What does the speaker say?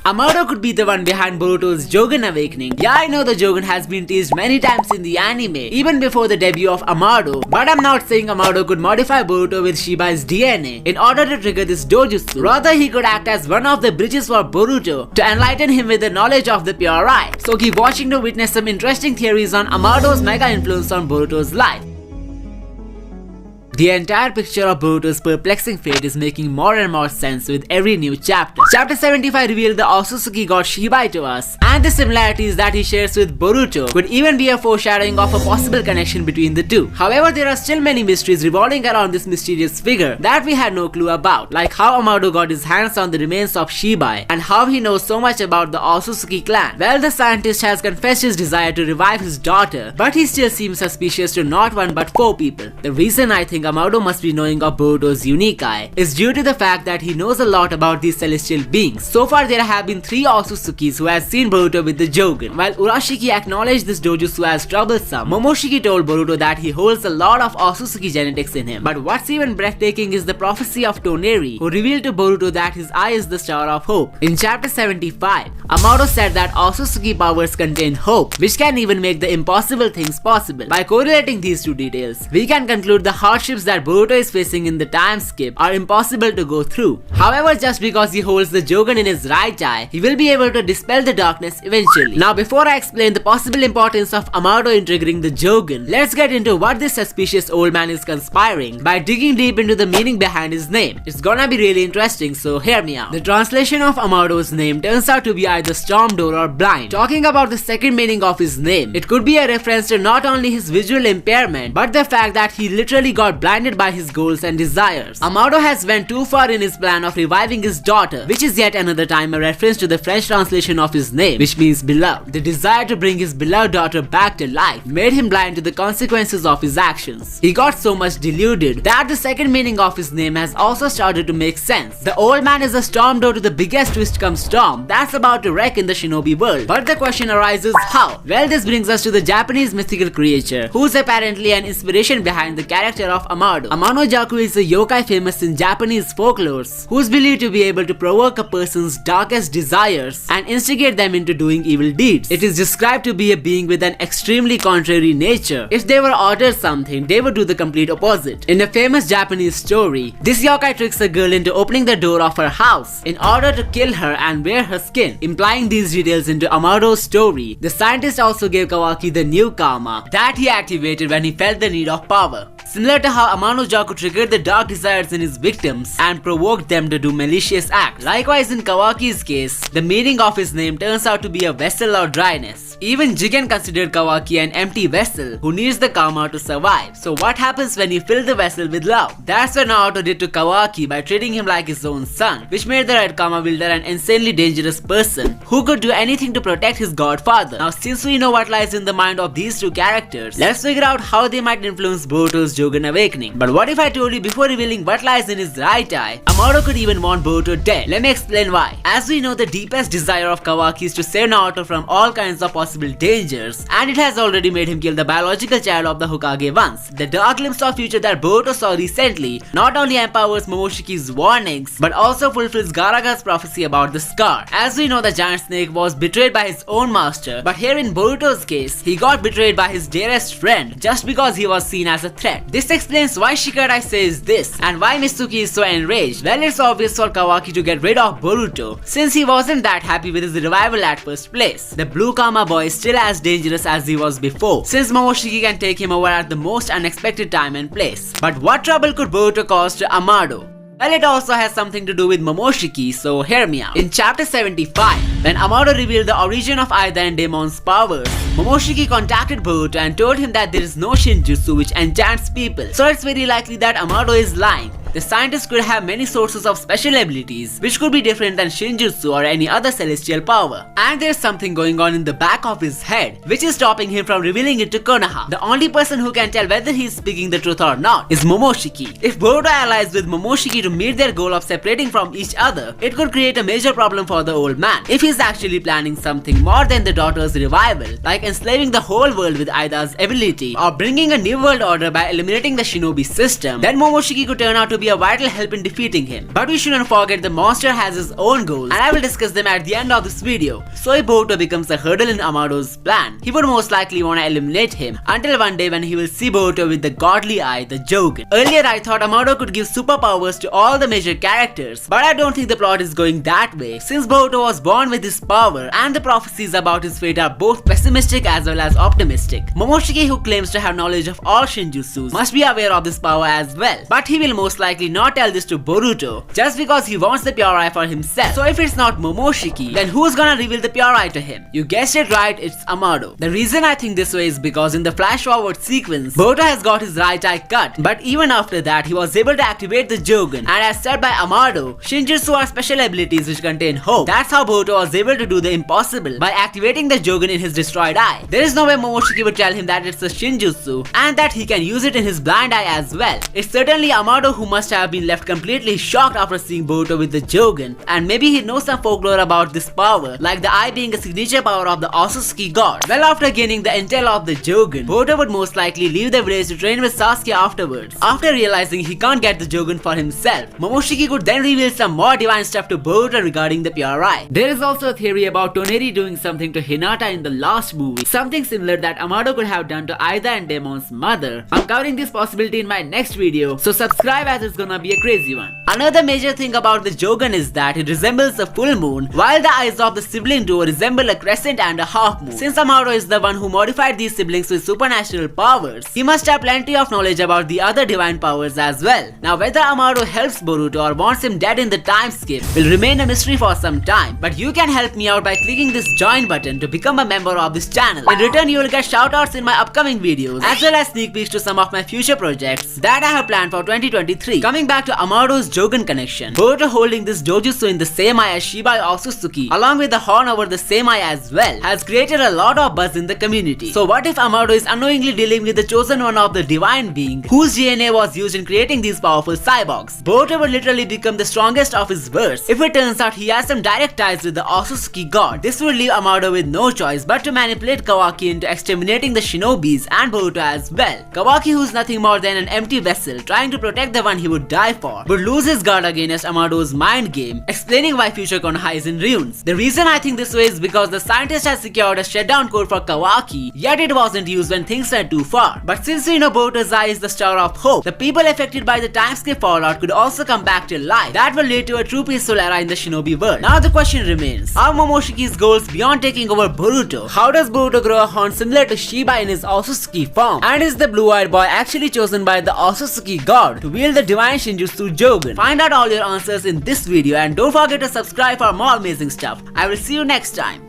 Amado could be the one behind Boruto's Jougan awakening. Yeah, I know the Jougan has been teased many times in the anime, even before the debut of Amado, but I'm not saying Amado could modify Boruto with Shibai's DNA in order to trigger this Dojutsu. Rather, he could act as one of the bridges for Boruto to enlighten him with the knowledge of the pure eye. So keep watching to witness some interesting theories on Amado's mega influence on Boruto's life. The entire picture of Boruto's perplexing fate is making more and more sense with every new chapter. Chapter 75 revealed the Otsutsuki god Shibai to us, and the similarities that he shares with Boruto could even be a foreshadowing of a possible connection between the two. However, there are still many mysteries revolving around this mysterious figure that we had no clue about, like how Amado got his hands on the remains of Shibai, and how he knows so much about the Otsutsuki clan. Well, the scientist has confessed his desire to revive his daughter, but he still seems suspicious to not one but 4 people. The reason I think Amado must be knowing of Boruto's unique eye is due to the fact that he knows a lot about these celestial beings. So far there have been 3 Otsutsukis who have seen Boruto with the Jougan. While Urashiki acknowledged this Dojutsu as troublesome, Momoshiki told Boruto that he holds a lot of Otsutsuki genetics in him. But what's even breathtaking is the prophecy of Toneri, who revealed to Boruto that his eye is the star of hope. In chapter 75, Amado said that Otsutsuki powers contain hope, which can even make the impossible things possible. By correlating these 2 details, we can conclude the hardships that Boruto is facing in the time skip are impossible to go through. However, just because he holds the Jougan in his right eye, he will be able to dispel the darkness eventually. Now, before I explain the possible importance of Amado in triggering the Jougan, let's get into what this suspicious old man is conspiring by digging deep into the meaning behind his name. It's gonna be really interesting, so hear me out. The translation of Amado's name turns out to be either storm door or blind. Talking about the second meaning of his name, it could be a reference to not only his visual impairment, but the fact that he literally got blinded by his goals and desires. Amado has went too far in his plan of reviving his daughter, which is yet another time a reference to the French translation of his name, which means beloved. The desire to bring his beloved daughter back to life made him blind to the consequences of his actions. He got so much deluded that the second meaning of his name has also started to make sense. The old man is a storm door to the biggest twist come storm that's about to wreck in the shinobi world. But the question arises, how? Well, this brings us to the Japanese mythical creature, who's apparently an inspiration behind the character of Amado. Amano-jaku is a yokai famous in Japanese folklores, who is believed to be able to provoke a person's darkest desires and instigate them into doing evil deeds. It is described to be a being with an extremely contrary nature. If they were ordered something, they would do the complete opposite. In a famous Japanese story, this yokai tricks a girl into opening the door of her house in order to kill her and wear her skin. Implying these details into Amado's story, the scientist also gave Kawaki the new karma that he activated when he felt the need of power. Similar to how Amano-jaku triggered the dark desires in his victims and provoked them to do malicious acts. Likewise, in Kawaki's case, the meaning of his name turns out to be a vessel or dryness. Even Jougan considered Kawaki an empty vessel who needs the karma to survive. So what happens when you fill the vessel with love? That's what Naoto did to Kawaki by treating him like his own son, which made the Red Karma wielder an insanely dangerous person who could do anything to protect his godfather. Now, since we know what lies in the mind of these 2 characters, let's figure out how they might influence Boruto's Jougan awakening. But what if I told you before revealing what lies in his right eye, Amado could even want Boruto dead? Let me explain why. As we know, the deepest desire of Kawaki is to save Naoto from all kinds of possible dangers, and it has already made him kill the biological child of the Hokage once. The dark glimpse of future that Boruto saw recently not only empowers Momoshiki's warnings, but also fulfills Garaga's prophecy about the scar. As we know, the giant snake was betrayed by his own master, but here in Boruto's case, he got betrayed by his dearest friend just because he was seen as a threat. This explains why Shikarai says this and why Mitsuki is so enraged. Well, it's obvious for Kawaki to get rid of Boruto since he wasn't that happy with his revival at first place. The blue karma boy is still as dangerous as he was before, since Momoshiki can take him over at the most unexpected time and place. But what trouble could Boruto cause to Amado? Well, it also has something to do with Momoshiki, so hear me out. In chapter 75, when Amado revealed the origin of Aida and Daemon's powers, Momoshiki contacted Boruto and told him that there is no Shinjutsu which enchants people, so it's very likely that Amado is lying. The scientist could have many sources of special abilities which could be different than Shinjutsu or any other celestial power. And there's something going on in the back of his head which is stopping him from revealing it to Konoha. The only person who can tell whether he's speaking the truth or not is Momoshiki. If Boruto allies with Momoshiki to meet their goal of separating from each other, it could create a major problem for the old man. If he's actually planning something more than the daughter's revival, like enslaving the whole world with Aida's ability or bringing a new world order by eliminating the shinobi system, then Momoshiki could turn out to be be a vital help in defeating him. But we shouldn't forget the monster has his own goals, and I will discuss them at the end of this video. So if Boruto becomes a hurdle in Amado's plan, he would most likely want to eliminate him, until one day when he will see Boruto with the godly eye, the Jougan. Earlier I thought Amado could give superpowers to all the major characters, but I don't think the plot is going that way, since Boruto was born with this power, and the prophecies about his fate are both pessimistic as well as optimistic. Momoshiki, who claims to have knowledge of all Shinjutsus, must be aware of this power as well, but he will most likely not tell this to Boruto, just because he wants the pure eye for himself. So if it's not Momoshiki, then who's gonna reveal the pure eye to him? You guessed it right, it's Amado. The reason I think this way is because in the flash forward sequence, Boruto has got his right eye cut, but even after that he was able to activate the Jougan, and as said by Amado, Shinjutsu are special abilities which contain hope. That's how Boruto was able to do the impossible by activating the Jougan in his destroyed eye. There is no way Momoshiki would tell him that it's a Shinjutsu and that he can use it in his blind eye as well. It's certainly Amado who must have been left completely shocked after seeing Boruto with the Jougan, and maybe he knows some folklore about this power, like the eye being a signature power of the Otsutsuki god. Well, after gaining the intel of the Jougan, Boruto would most likely leave the village to train with Sasuke afterwards. After realizing he can't get the Jougan for himself, Momoshiki could then reveal some more divine stuff to Boruto regarding the pure eye. There is also a theory about Toneri doing something to Hinata in the last movie, something similar that Amado could have done to Aida and Demon's mother. I'm covering this possibility in my next video, so subscribe as it's gonna be a crazy one. Another major thing about the Jougan is that it resembles a full moon, while the eyes of the sibling duo resemble a crescent and a half moon. Since Amado is the one who modified these siblings with supernatural powers, he must have plenty of knowledge about the other divine powers as well. Now whether Amado helps Boruto or wants him dead in the time skip will remain a mystery for some time, but you can help me out by clicking this join button to become a member of this channel. In return you will get shoutouts in my upcoming videos, as well as sneak peeks to some of my future projects that I have planned for 2023. Coming back to Amado's Jougan connection, Boruto holding this Dojutsu in the same eye as Shibai Otsutsuki, along with the horn over the same eye as well, has created a lot of buzz in the community. So what if Amado is unknowingly dealing with the chosen one of the divine being, whose DNA was used in creating these powerful cyborgs? Boruto would literally become the strongest of his verse if it turns out he has some direct ties with the Otsutsuki god. This would leave Amado with no choice but to manipulate Kawaki into exterminating the shinobis and Boruto as well. Kawaki, who's nothing more than an empty vessel trying to protect the one he would die for, would lose his guard against Amado's mind game, explaining why future Konoha is in ruins. The reason I think this way is because the scientist has secured a shutdown code for Kawaki, yet it wasn't used when things went too far. But since we know Boruto's eye is the star of hope, the people affected by the time skip fallout could also come back to life. That will lead to a true peaceful era in the shinobi world. Now the question remains, are Momoshiki's goals beyond taking over Boruto? How does Boruto grow a horn similar to Shibai in his Otsutsuki form? And is the blue-eyed boy actually chosen by the Otsutsuki god to wield the divine Shinjutsu Jougan? Find out all your answers in this video, and don't forget to subscribe for more amazing stuff. I will see you next time.